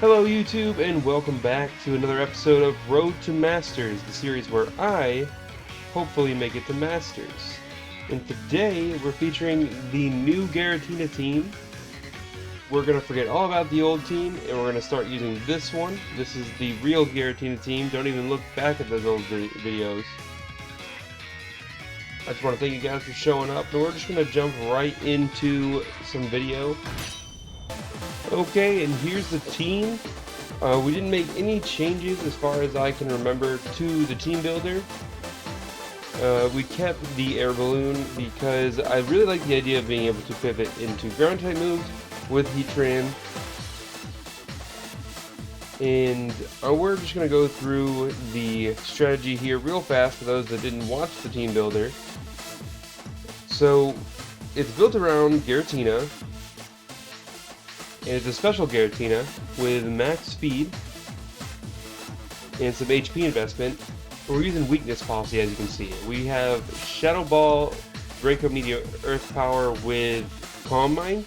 Hello YouTube, and welcome back to another episode of Road to Masters, the series where I hopefully make it to Masters. And today we're featuring the new Giratina team. We're going to forget all about the old team, and we're going to start using this one. This is the real Giratina team. Don't even look back at those old videos. I just want to thank you guys for showing up, and we're just going to jump right into some video. Okay, and here's the team. We didn't make any changes as far as I can remember to the team builder. We kept the air balloon because I really like the idea of being able to pivot into ground type moves with Heatran. And we're just going to go through the strategy here real fast for those that didn't watch the team builder. So it's built around Giratina. And it's a special Giratina with max speed and some HP investment. We're using weakness policy, as you can see. We have Shadow Ball, Draco Meteor, Earth Power with Calm Mind.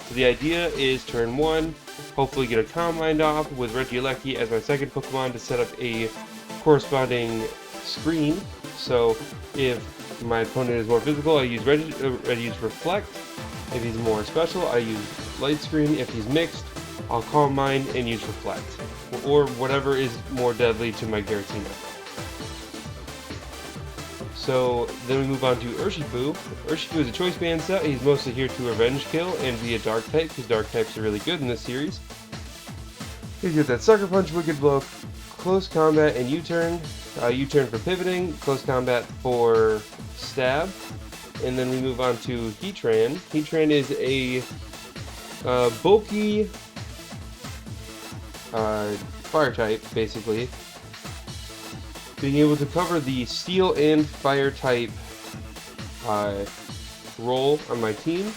So the idea is turn 1, hopefully get a Calm Mind off with Regieleki as my second Pokemon to set up a corresponding screen. So if my opponent is more physical, I use Reflect. If he's more special, I use Light Screen. If he's mixed, I'll Calm Mind and use Reflect. Or whatever is more deadly to my Giratina. So then we move on to Urshifu. Urshifu is a choice band set. He's mostly here to revenge kill and be a dark type, because dark types are really good in this series. He's got that Sucker Punch, Wicked Blow, Close Combat, and U-Turn. U-Turn for pivoting, Close Combat for stab. And then we move on to Heatran. Heatran is a bulky fire type, basically. Being able to cover the steel and fire type role on my team.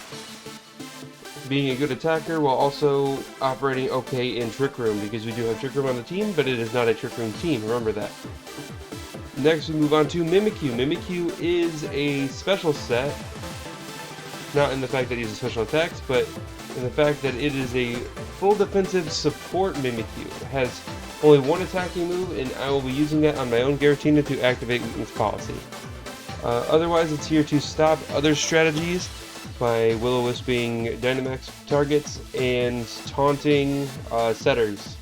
Being a good attacker while also operating okay in Trick Room, because we do have Trick Room on the team, but it is not a Trick Room team, remember that. Next we move on to Mimikyu. Mimikyu is a special set, not in the fact that he has special attacks, but in the fact that it is a full defensive support Mimikyu. It has only one attacking move, and I will be using that on my own Giratina to activate weakness policy. Otherwise, it's here to stop other strategies by Will-O-Wisping Dynamax targets and taunting setters.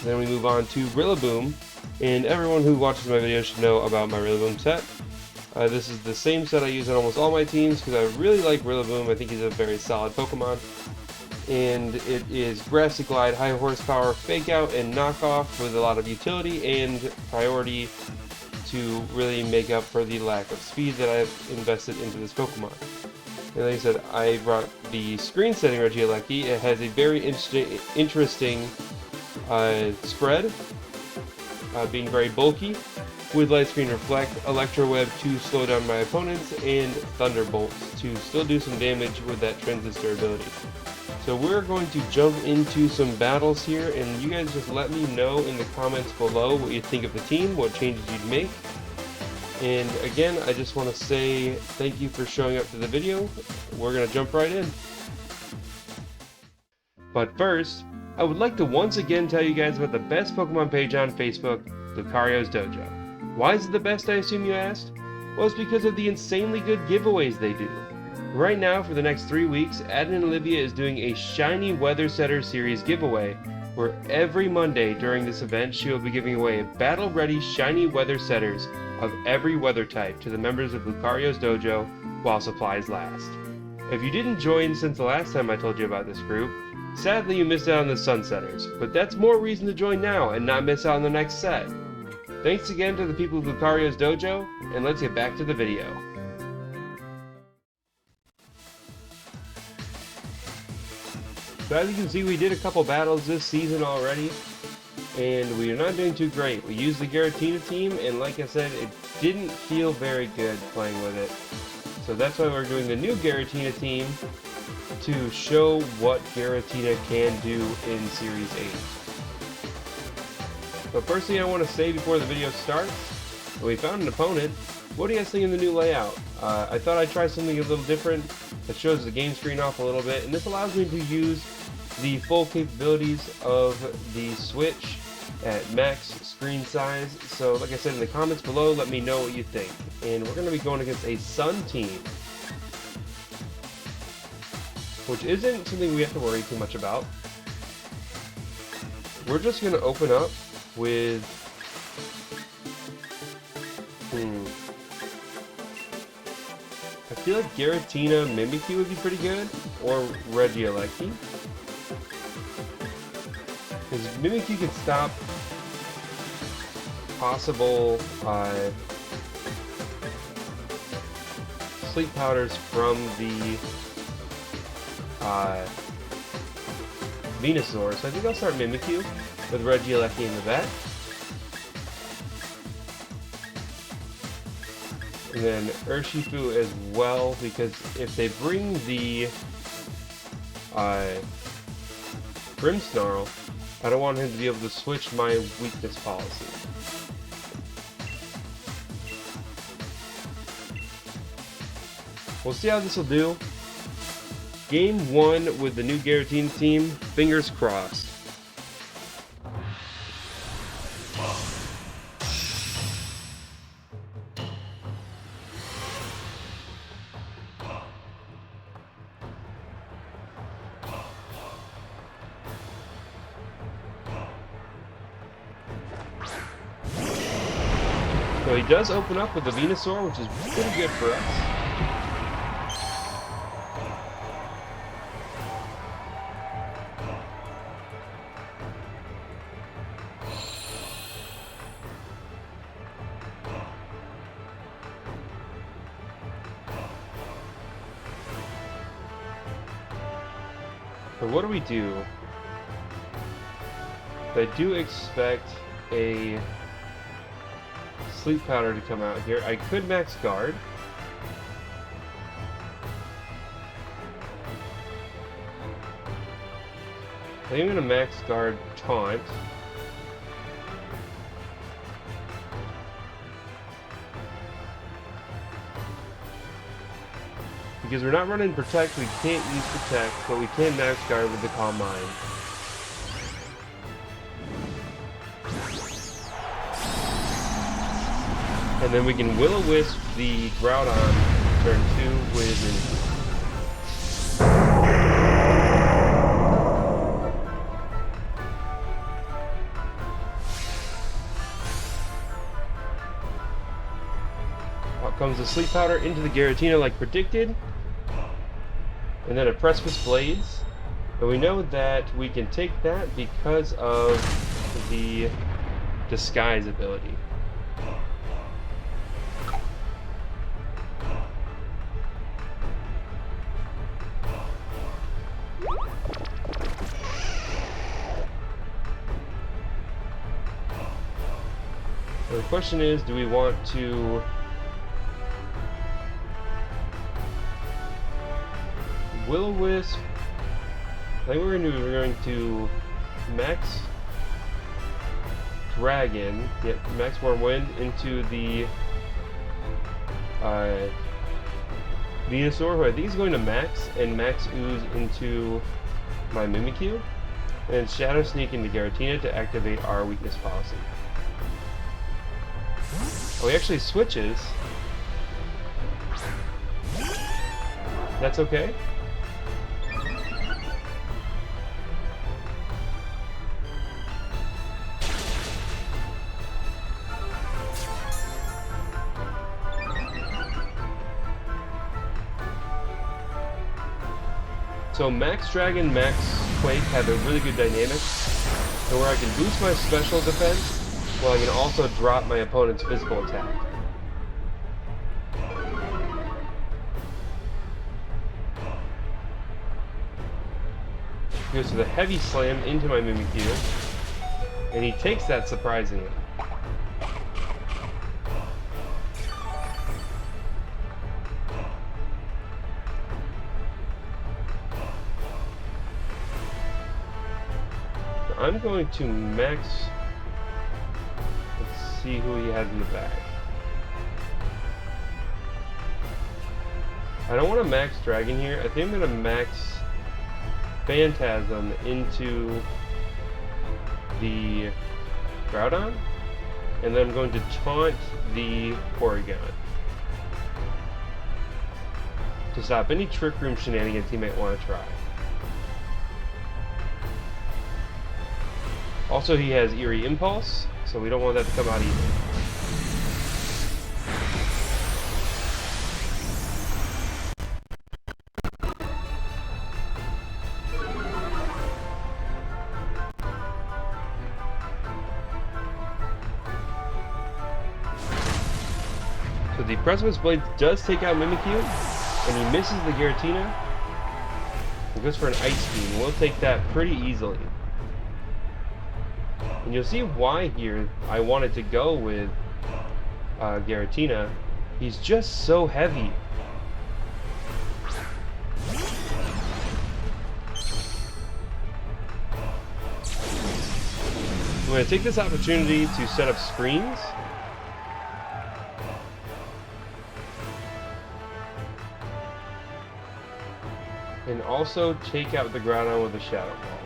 Then we move on to Rillaboom. And everyone who watches my video should know about my Rillaboom set. This is the same set I use on almost all my teams because I really like Rillaboom. I think he's a very solid Pokemon. And it is Grassy Glide, high horsepower, fake out, and knockoff with a lot of utility and priority to really make up for the lack of speed that I've invested into this Pokemon. And like I said, I brought the screen setting Regieleki. It has a very interesting spread. Being very bulky, with Light Screen Reflect, Electroweb to slow down my opponents, and Thunderbolt to still do some damage with that Transistor ability. So we're going to jump into some battles here, and you guys just let me know in the comments below what you think of the team, what changes you'd make. And again, I just want to say thank you for showing up to the video. We're going to jump right in. But first, I would like to once again tell you guys about the best Pokemon page on Facebook, Lucario's Dojo. Why is it the best, I assume you asked? Well, it's because of the insanely good giveaways they do. Right now, for the next 3 weeks, Adam and Olivia is doing a Shiny Weather Setter Series giveaway, where every Monday during this event she will be giving away battle-ready Shiny Weather Setters of every weather type to the members of Lucario's Dojo while supplies last. If you didn't join since the last time I told you about this group, sadly you missed out on the Sunsetters, but that's more reason to join now and not miss out on the next set. Thanks again to the people of Lucario's Dojo, and let's get back to the video. So as you can see, we did a couple battles this season already, and we are not doing too great. We used the Giratina team, and like I said, it didn't feel very good playing with it. So that's why we're doing the new Giratina team, to show what Giratina can do in Series 8. But first thing I want to say before the video starts, when we found an opponent, what do you guys think of the new layout? I thought I'd try something a little different that shows the game screen off a little bit, and this allows me to use the full capabilities of the Switch at max screen size. So like I said in the comments below, let me know what you think. And we're going to be going against a Sun team, which isn't something we have to worry too much about. We're just going to open up with I feel like Giratina Mimikyu would be pretty good, or Regieleki. Because Mimikyu can stop possible sleep powders from the Venusaur. So I think I'll start Mimikyu with Regieleki in the back. And then Urshifu as well, because if they bring the Grimmsnarl, I don't want him to be able to switch my weakness policy. We'll see how this will do. Game 1 with the new Giratina team, fingers crossed. So he does open up with the Venusaur, which is pretty good for us. So what do we do? I do expect a Sleep Powder to come out here. I could max guard. I think I'm going to max guard Taunt. Because we're not running Protect, we can't use Protect, but we can max guard with the Calm Mind. And then we can Will-O-Wisp the Groudon turn 2 with Out comes the Sleep Powder into the Giratina like predicted. And then a Precipice Blades. And we know that we can take that because of the Disguise ability. So the question is, do we want to Will-O-Wisp? I think we're going to max Dragon, max Wormwind into the Venusaur, who I think is going to max, and max Ooze into my Mimikyu, and then Shadow Sneak into Giratina to activate our weakness policy. Oh, he actually switches. That's okay. So Max Dragon, Max Quake have a really good dynamic, and where I can boost my special defense, while I can also drop my opponent's physical attack. He goes to the Heavy Slam into my Mimikyu, and he takes that surprisingly. So I'm going to max. Let's see who he has in the back. I don't want to max Dragon here. I think I'm going to max Phantasm into the Groudon, and then I'm going to taunt the Porygon to stop any Trick Room shenanigans he might want to try. Also, he has Eerie Impulse, so we don't want that to come out either. So the Precipice Blade does take out Mimikyu, and he misses the Giratina. He goes for an Ice Beam. We'll take that pretty easily. And you'll see why here I wanted to go with Giratina. He's just so heavy. I'm going to take this opportunity to set up screens. And also take out the Groudon with a Shadow Ball.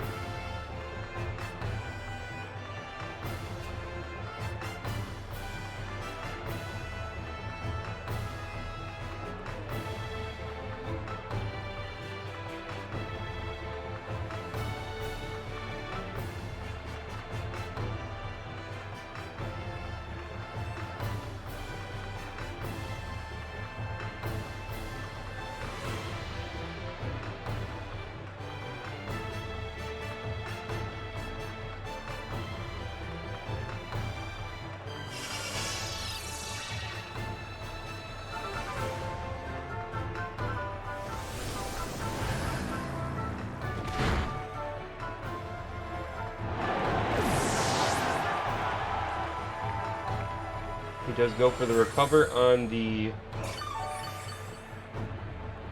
He does go for the recover on the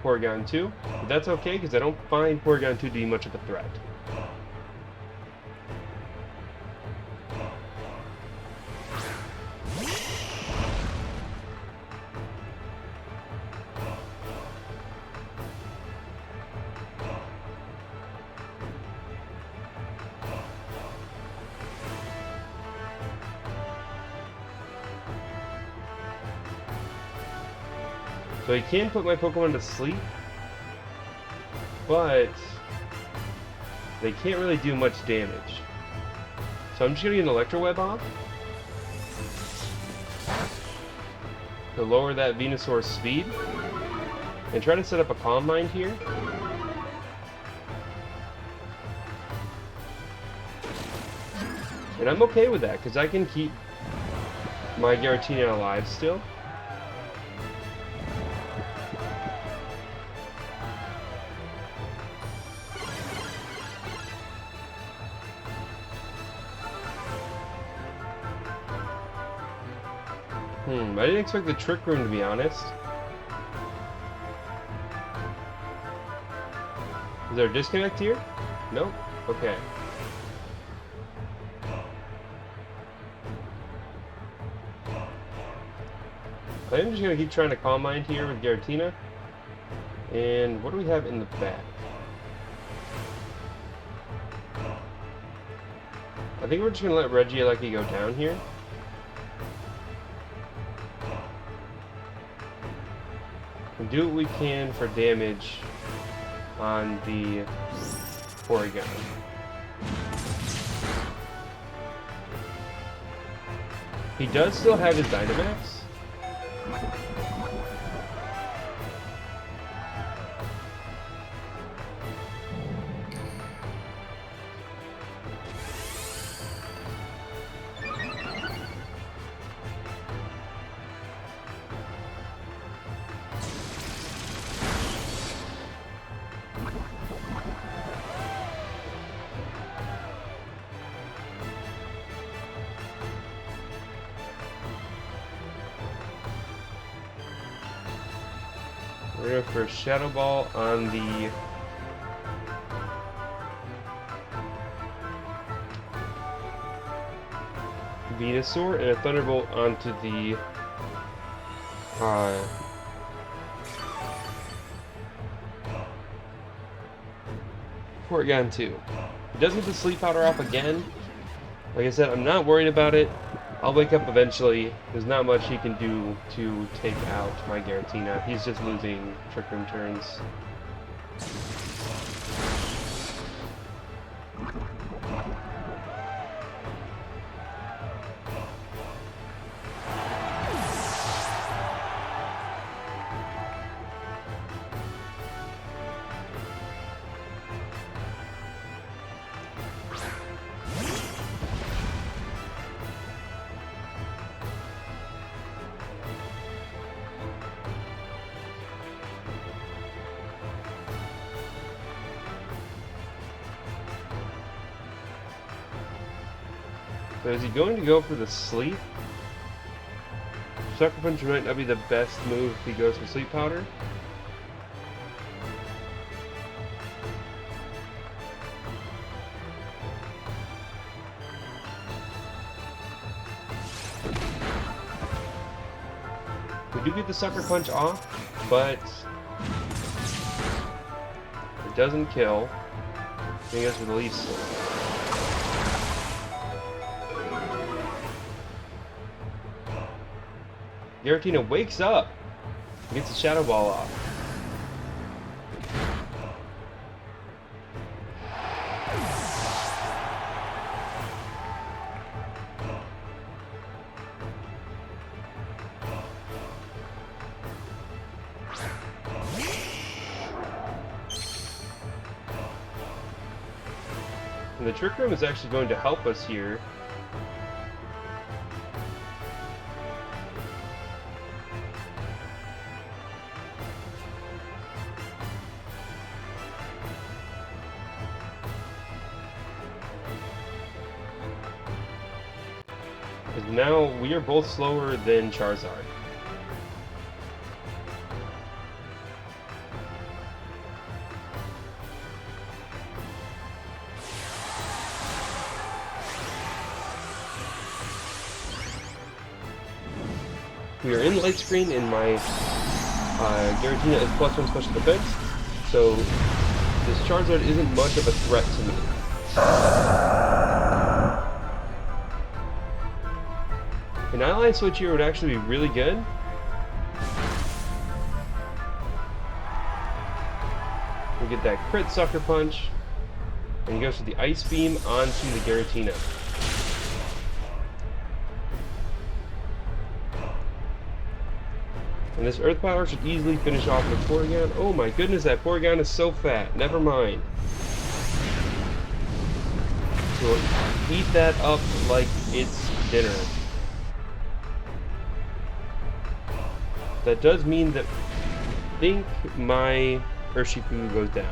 Porygon 2, but that's okay because I don't find Porygon 2 to be much of a threat. So I can put my Pokemon to sleep, but they can't really do much damage. So I'm just going to get an Electroweb off to lower that Venusaur's speed and try to set up a Calm Mind here. And I'm okay with that because I can keep my Giratina alive still. I didn't expect the Trick Room, to be honest. Is there a disconnect here? Nope. Okay. I'm just going to keep trying to Calm Mind here with Giratina. And what do we have in the back? I think we're just going to let Regieleki go down here. And do what we can for damage on the Porygon. He does still have his Dynamax. We're going for a Shadow Ball on the Venusaur and a Thunderbolt onto the Porygon 2. He does get the Sleep Powder off again. Like I said, I'm not worried about it. I'll wake up eventually. There's not much he can do to take out my Giratina. He's just losing Trick Room turns. So is he going to go for the sleep? Sucker Punch might not be the best move if he goes for Sleep Powder. We do get the Sucker Punch off, but it doesn't kill. He goes for the Leaf Slip. Giratina wakes up and gets a Shadow Ball off. And the Trick Room is actually going to help us here. Now we are both slower than Charizard. We are in light screen and my Giratina is +1 special defense, so this Charizard isn't much of a threat to me. An ally switch here would actually be really good. We get that crit Sucker Punch, and he goes for the Ice Beam onto the Giratina. And this Earth Power should easily finish off the Porygon. Oh my goodness, that Porygon is so fat. Never mind. So eat that up like it's dinner. That does mean that I think my Urshifu goes down.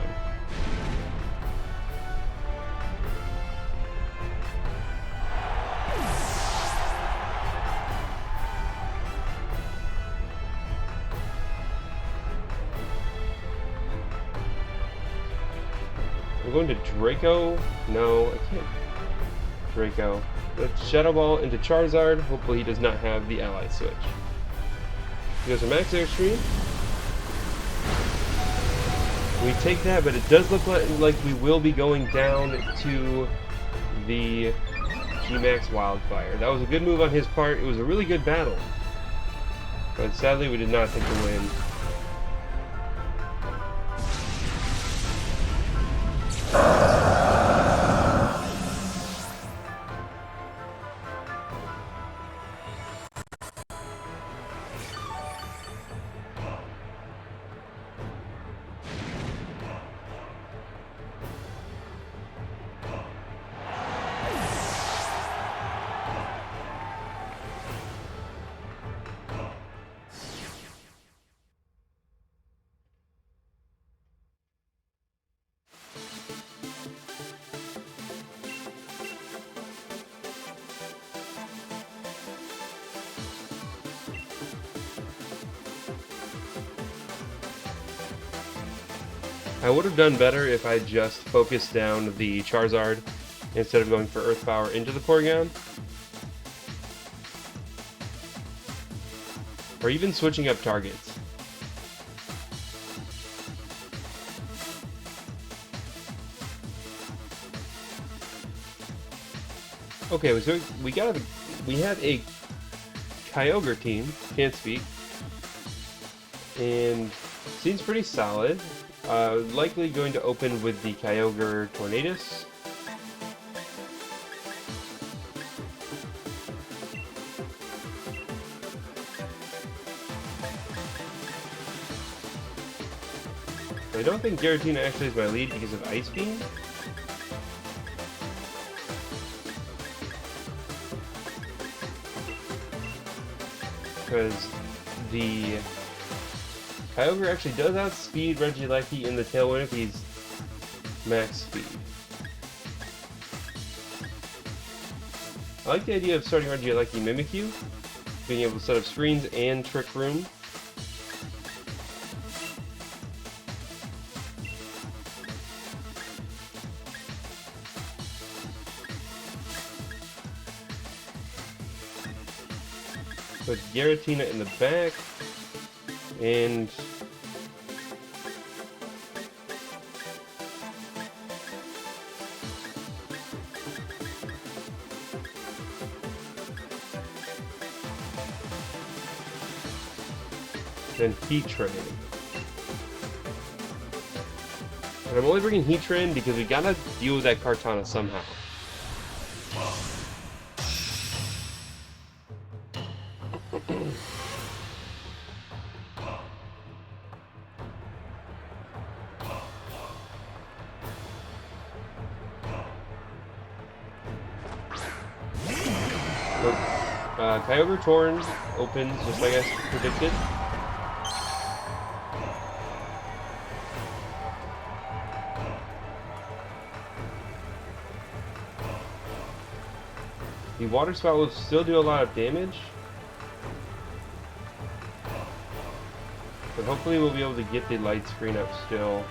I'm going to Draco. No, I can't. Draco. Let's Shadow Ball into Charizard. Hopefully he does not have the ally switch. He goes for Max Airstream. We take that, but it does look like we will be going down to the Gmax Wildfire. That was a good move on his part. It was a really good battle. But sadly, we did not take the win. I would have done better if I just focused down the Charizard instead of going for Earth Power into the Porygon. Or even switching up targets. Okay, so we had a Kyogre team, can't speak, and seems pretty solid. Likely going to open with the Kyogre Tornadus. I don't think Giratina actually is my lead because of Ice Beam. Because the Kyogre actually does outspeed Regieleki in the Tailwind if he's max speed. I like the idea of starting Regieleki Mimikyu, being able to set up screens and Trick Room. Put Giratina in the back, and then Heatran. And I'm only bringing Heatran because we gotta deal with that Kartana somehow. Kyogre Torn opens just like I predicted. The Water Spout will still do a lot of damage, but hopefully we'll be able to get the light screen up still.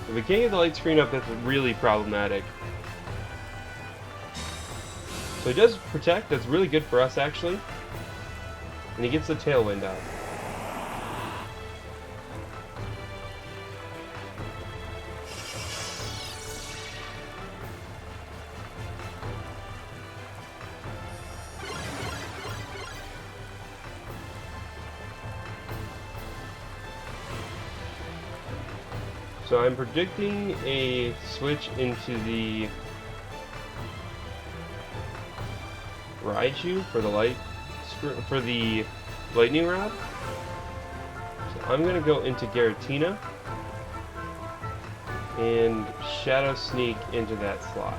If we can't get the light screen up, that's really problematic. So he does protect, that's really good for us actually. And he gets the Tailwind out. So I'm predicting a switch into the Raichu for the lightning rod. So I'm gonna go into Giratina and Shadow Sneak into that slot.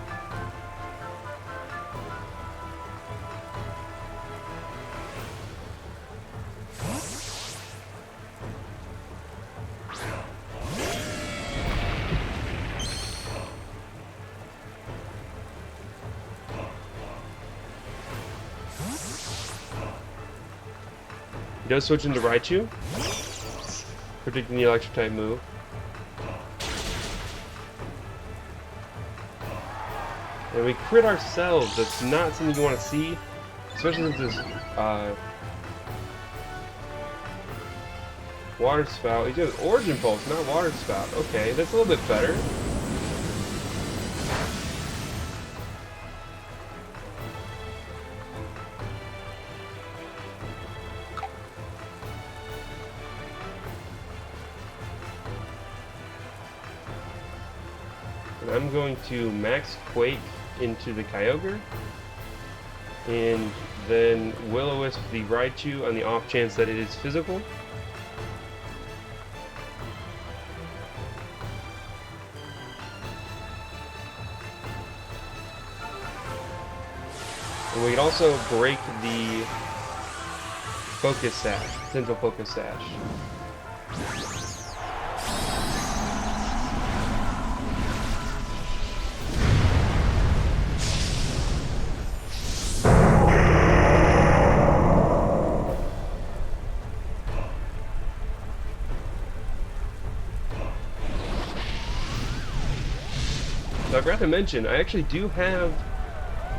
He does switch into Raichu, predicting the electric type move. And we crit ourselves. That's not something you want to see, especially with this Water Spout. He does Origin Pulse, not Water Spout. Okay, that's a little bit better. I'm going to Max Quake into the Kyogre, and then Will-O-Wisp the Raichu on the off chance that it is physical. And we can also break the Focus Sash, potential Focus Sash. I forgot to mention, I actually do have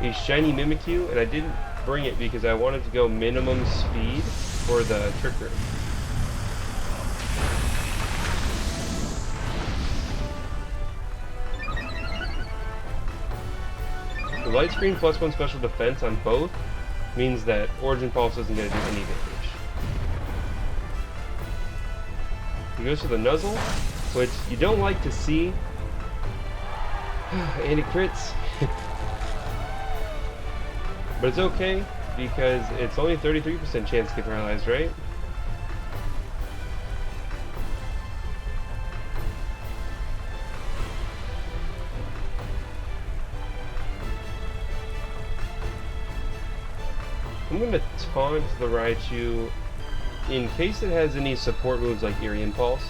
a shiny Mimikyu, and I didn't bring it because I wanted to go minimum speed for the Trick Room. The light screen +1 special defense on both means that Origin Pulse isn't going to do any damage. He goes for the Nuzzle, which you don't like to see. And it crits. But it's okay, because it's only 33% chance to get paralyzed, right? I'm going to taunt the Raichu in case it has any support moves like Eerie Impulse.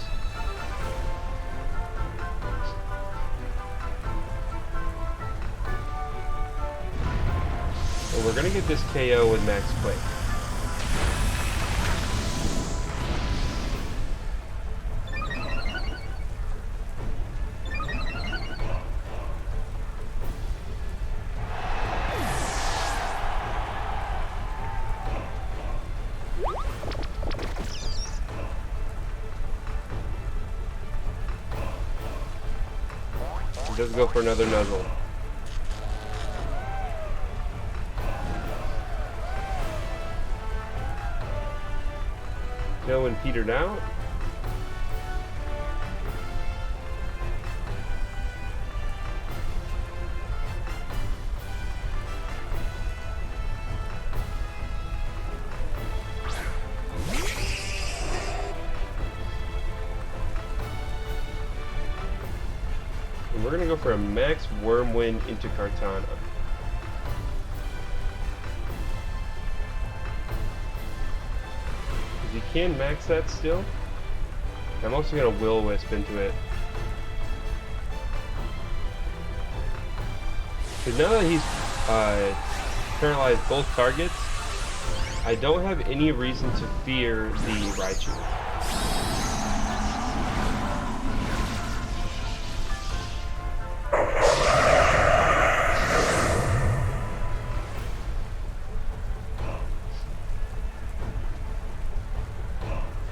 And we're going to get this KO with Max Quake. Does go for another Nuzzle. No one petered out. We're going to go for a Max Wormwind into Kartana. Because you can max that still. I'm also going to Will-O-Wisp into it. Because now that he's paralyzed both targets, I don't have any reason to fear the Raichu.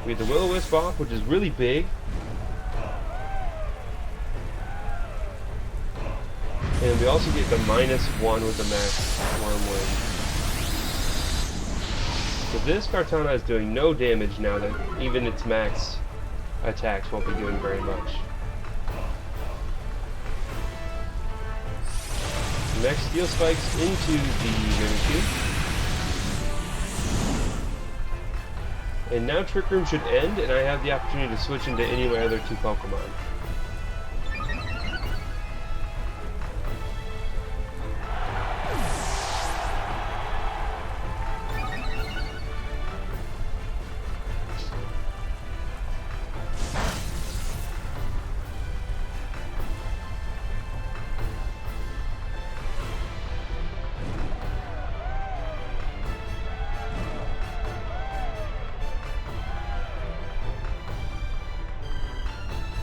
We get the Will-O-Wisp off, which is really big. And we also get the -1 with the Max Wormwind. So this Kartana is doing no damage now that even its max attacks won't be doing very much. Max Steel Spikes into the Mimikyu. And now Trick Room should end, and I have the opportunity to switch into any of my other two Pokemon.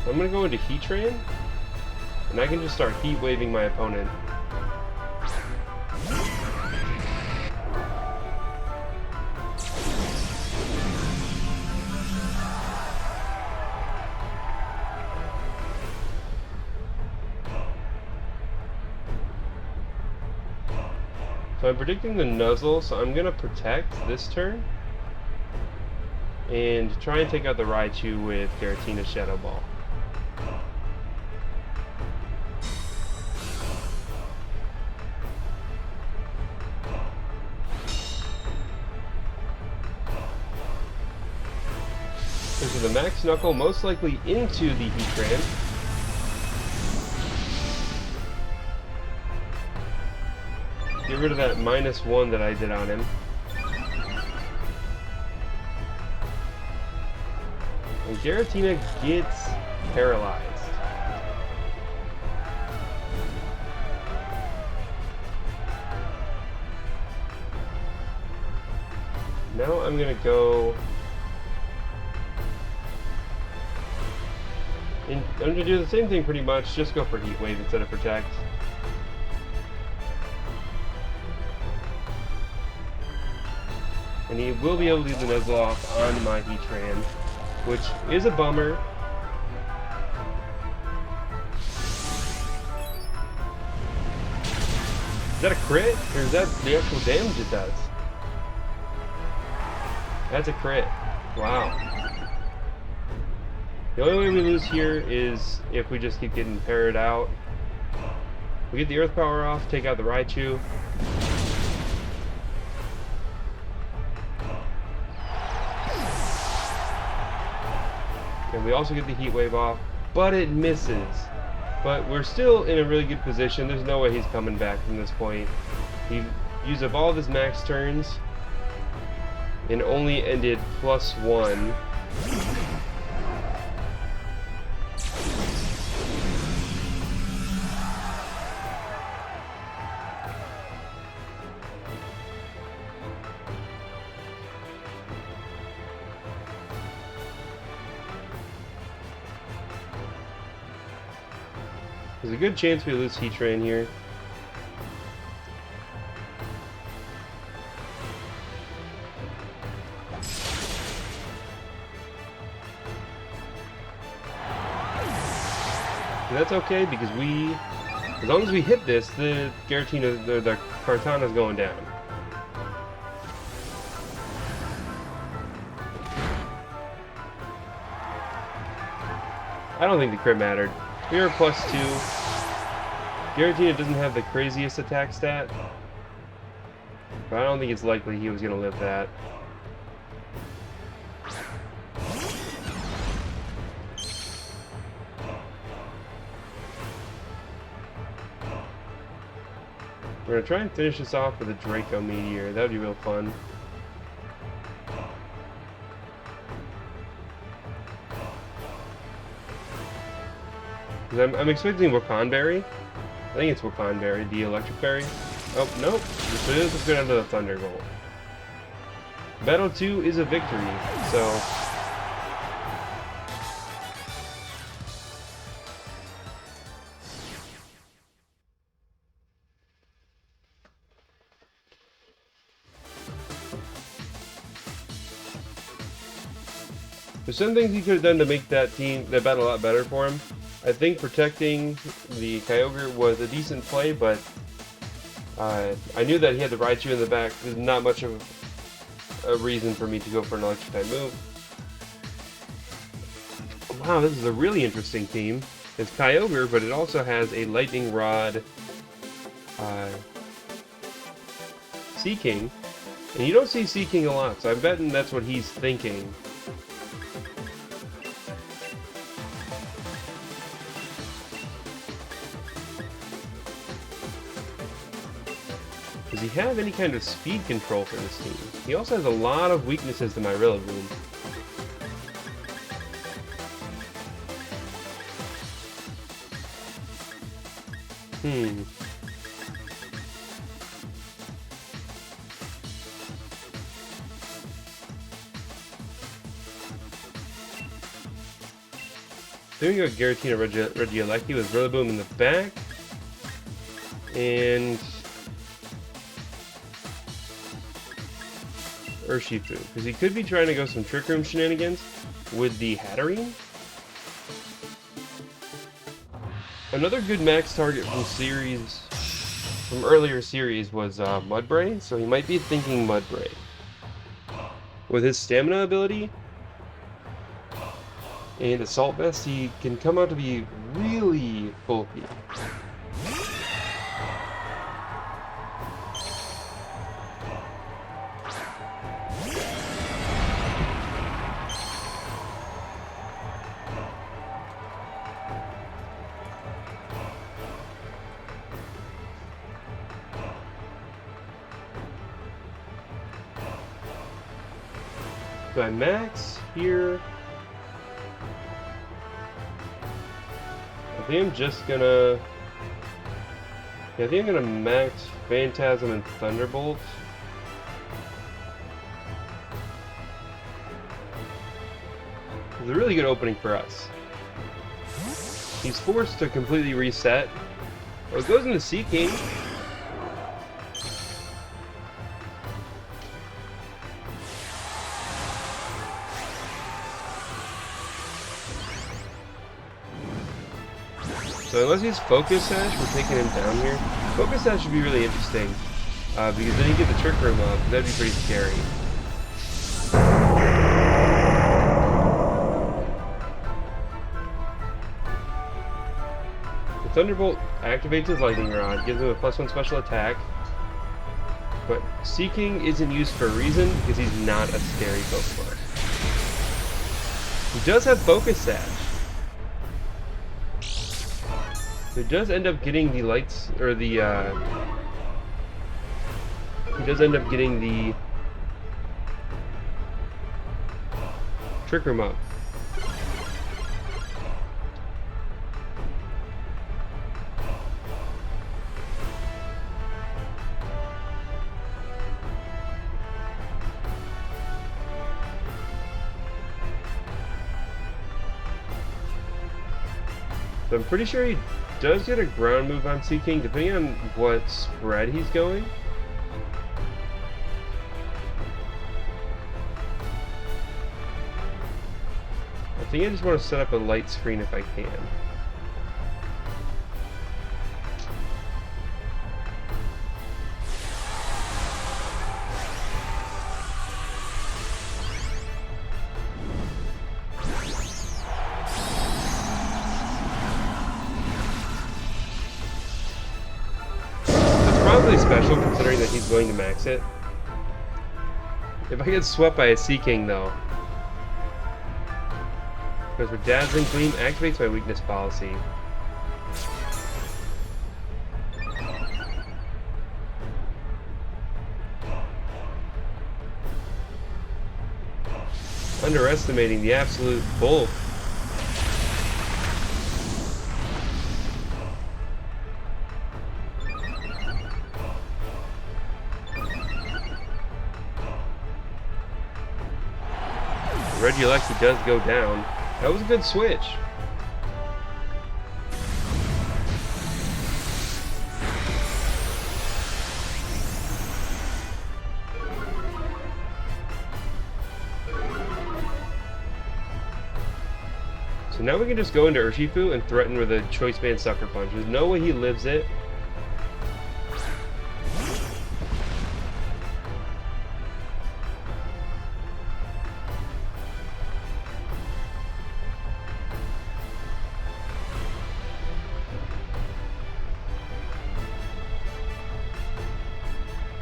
I'm going to go into Heatran, and I can just start Heat Waving my opponent. So I'm predicting the Nuzzle, so I'm going to protect this turn, and try and take out the Raichu with Giratina Shadow Ball. This is the Max Knuckle, most likely into the Heatran. Get rid of that -1 that I did on him. And Giratina gets paralyzed. Now I'm gonna go... And I'm going to do the same thing pretty much, just go for Heat Wave instead of Protect. And he will be able to do the Nuzzle off on my Heatran, which is a bummer. that a crit? Or is that the actual damage it does? That's a crit. Wow. The only way we lose here is if we just keep getting parried out. We get the Earth Power off, take out the Raichu. And we also get the Heat Wave off, but it misses. But we're still in a really good position. There's no way he's coming back from this point. He used up all of his max turns and only ended +1. There's a good chance we lose Heatran here. And that's okay because as long as we hit this, the Giratina, the Kartana's going down. I don't think the crit mattered. We are +2. Giratina doesn't have the craziest attack stat, but I don't think it's likely he was going to live that. We're going to try and finish this off with a Draco Meteor. That would be real fun. I'm expecting Wakanberry. I think it's Wakanberry, the Electric Berry. Oh, nope. This is. Let's go down to the Thunderbolt. Battle 2 is a victory, so... There's some things he could have done to make that battle a lot better for him. I think protecting the Kyogre was a decent play, but I knew that he had the Raichu in the back. There's not much of a reason for me to go for an electric type move. Wow, this is a really interesting team. It's Kyogre, but it also has a Lightning Rod Seaking. And you don't see Seaking a lot, so I'm betting that's what he's thinking. Does he have any kind of speed control for this team? He also has a lot of weaknesses to my Rillaboom. Then we got Giratina Regieleki with Rillaboom in the back. And Urshifu, because he could be trying to go some Trick Room shenanigans with the Hatterene. Another good max target from earlier series was Mudbray, so he might be thinking Mudbray. With his stamina ability and Assault Vest, he can come out to be really bulky. So I max here. I think I'm just gonna... Yeah, I think I'm gonna max Phantasm and Thunderbolt. It's a really good opening for us. He's forced to completely reset. Well, it goes into Seaking. So unless he's Focus Sash, we're taking him down here. Focus Sash should be really interesting, because then you get the Trick Room up. That'd be pretty scary. The Thunderbolt activates his Lightning Rod, gives him a +1 special attack. But Seeking isn't used for a reason, because he's not a scary Pokemon. He does have Focus Sash. So he does end up getting the lights, or the, he does end up getting the Trick Room up. So I'm pretty sure he does get a ground move on Seeking, depending on what spread he's going. I think I just want to set up a light screen if I can. Special considering that he's going to max it. If I get swept by a Seeking though, because with Dazzling Gleam activates my weakness policy. Underestimating the absolute bulk. Regieleki does go down. That was a good switch. So now we can just go into Urshifu and threaten with a Choice Band Sucker Punch. There's no way he lives it.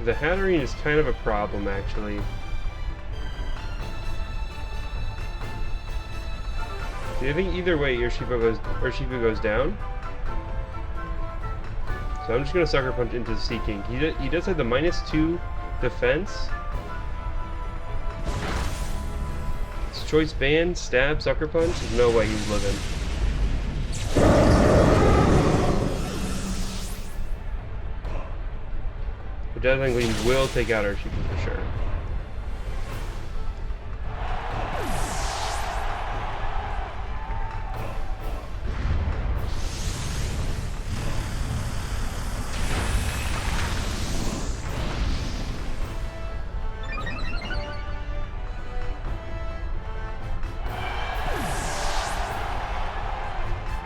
The Hatterene is kind of a problem, actually. So I think either way, Urshifu goes down. So I'm just going to Sucker Punch into Seeking. He does have the -2 defense. It's Choice Band, Stab, Sucker Punch. There's no way he's living. Dazzling Gleam will take out Urshifu for sure.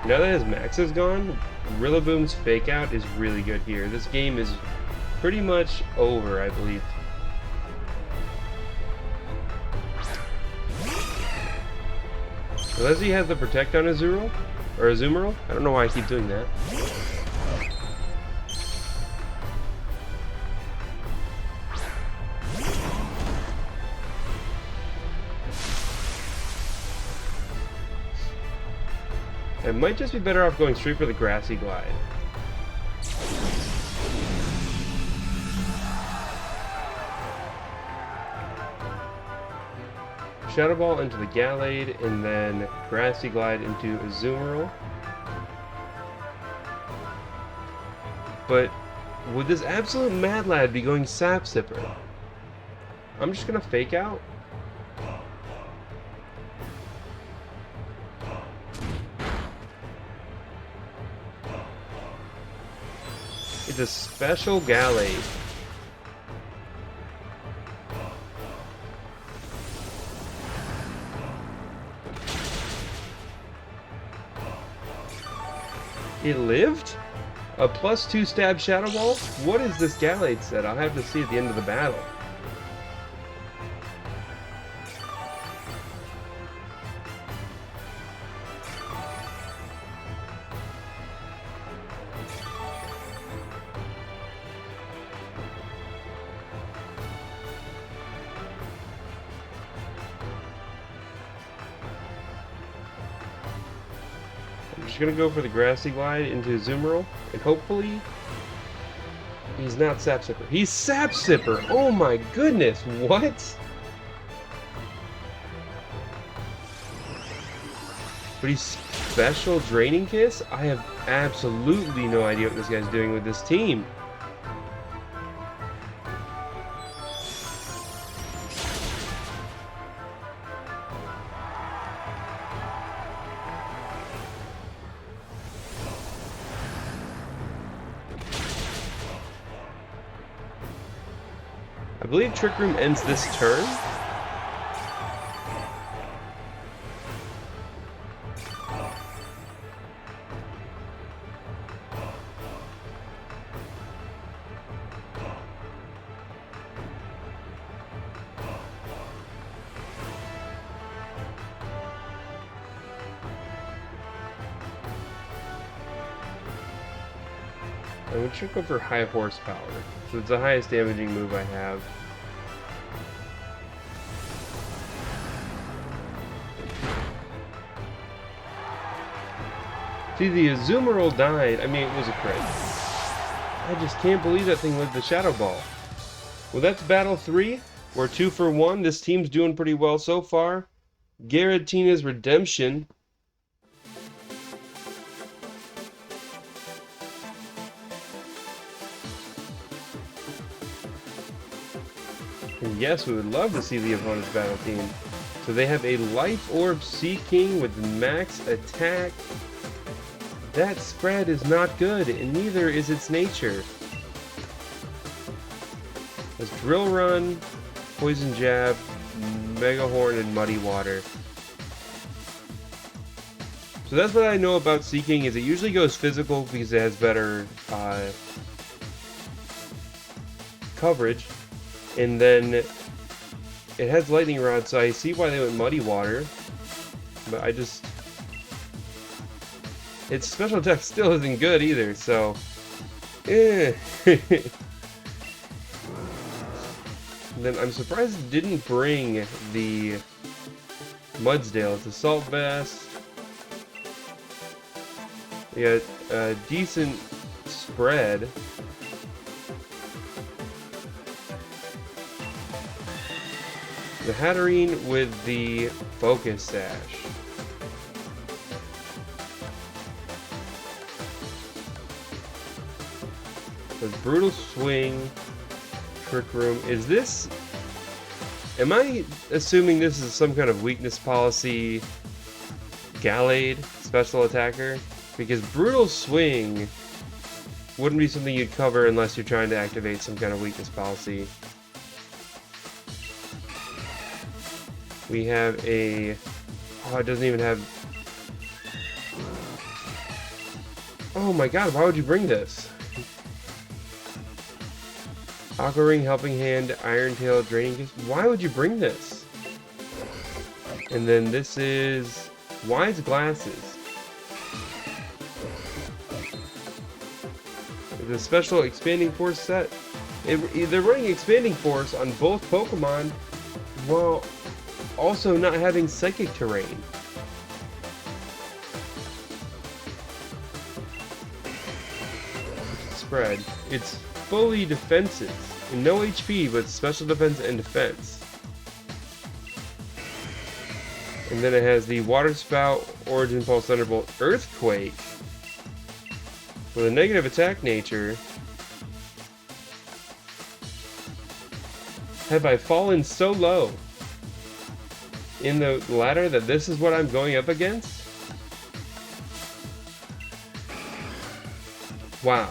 Now that his max is gone, Rillaboom's Fake Out is really good here. This game is pretty much over, I believe. Unless he has the Protect on Azumarill? Or Azumarill? I don't know why I keep doing that. I might just be better off going straight for the Grassy Glide. Shadow Ball into the Gallade, and then Grassy Glide into Azumarill. But would this absolute mad lad be going Sap Sipper? I'm just gonna Fake Out. It's a special Gallade. It lived? A +2 stab Shadow Ball? What is this Gallade set? I'll have to see at the end of the battle. I'm just gonna go for the Grassy Glide into Azumarill, and hopefully he's not Sap Sipper. He's Sap Sipper! Oh my goodness, what? But he's Special Draining Kiss? I have absolutely no idea what this guy's doing with this team. I believe Trick Room ends this turn. I would check over high horsepower, so it's the highest damaging move I have. See, the Azumarill died. I mean, it was a crit. I just can't believe that thing lived the Shadow Ball. Well, that's Battle 3. We're 2 for 1. This team's doing pretty well so far. Giratina's Redemption. And yes, we would love to see the opponent's battle team. So they have a Life Orb Seeking with max attack. That spread is not good, and neither is its nature. There's Drill Run, Poison Jab, Mega Horn, and Muddy Water. So that's what I know about Seeking, is it usually goes physical because it has better coverage. And then it has Lightning Rod, so I see why they went Muddy Water. But I just... its special attack still isn't good either, so... eh. Then I'm surprised it didn't bring the Mudsdale. It's Assault Vest. We got a decent spread. The Hatterene with the Focus Sash. The Brutal Swing, Trick Room. Is this... am I assuming this is some kind of weakness policy Gallade special attacker? Because Brutal Swing wouldn't be something you'd cover unless you're trying to activate some kind of weakness policy. We have a... oh, it doesn't even have... oh my god, why would you bring this? Aqua Ring, Helping Hand, Iron Tail, Draining Kiss. Why would you bring this? And then this is Wise Glasses. The special Expanding Force set. They're running Expanding Force on both Pokemon while also not having Psychic Terrain. Spread. It's fully defensive. And no HP, but special defense and defense. And then it has the Water Spout, Origin Pulse, Thunderbolt, Earthquake. With a negative attack nature. Have I fallen so low in the ladder that this is what I'm going up against? Wow.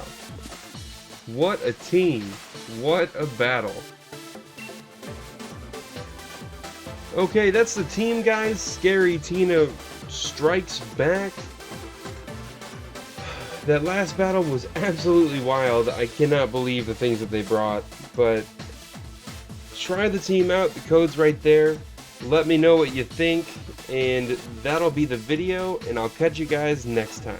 What a team. What a battle. Okay, that's the team, guys. Giratina strikes back. That last battle was absolutely wild. I cannot believe the things that they brought, but try the team out. The code's right there. Let me know what you think, and that'll be the video, and I'll catch you guys next time.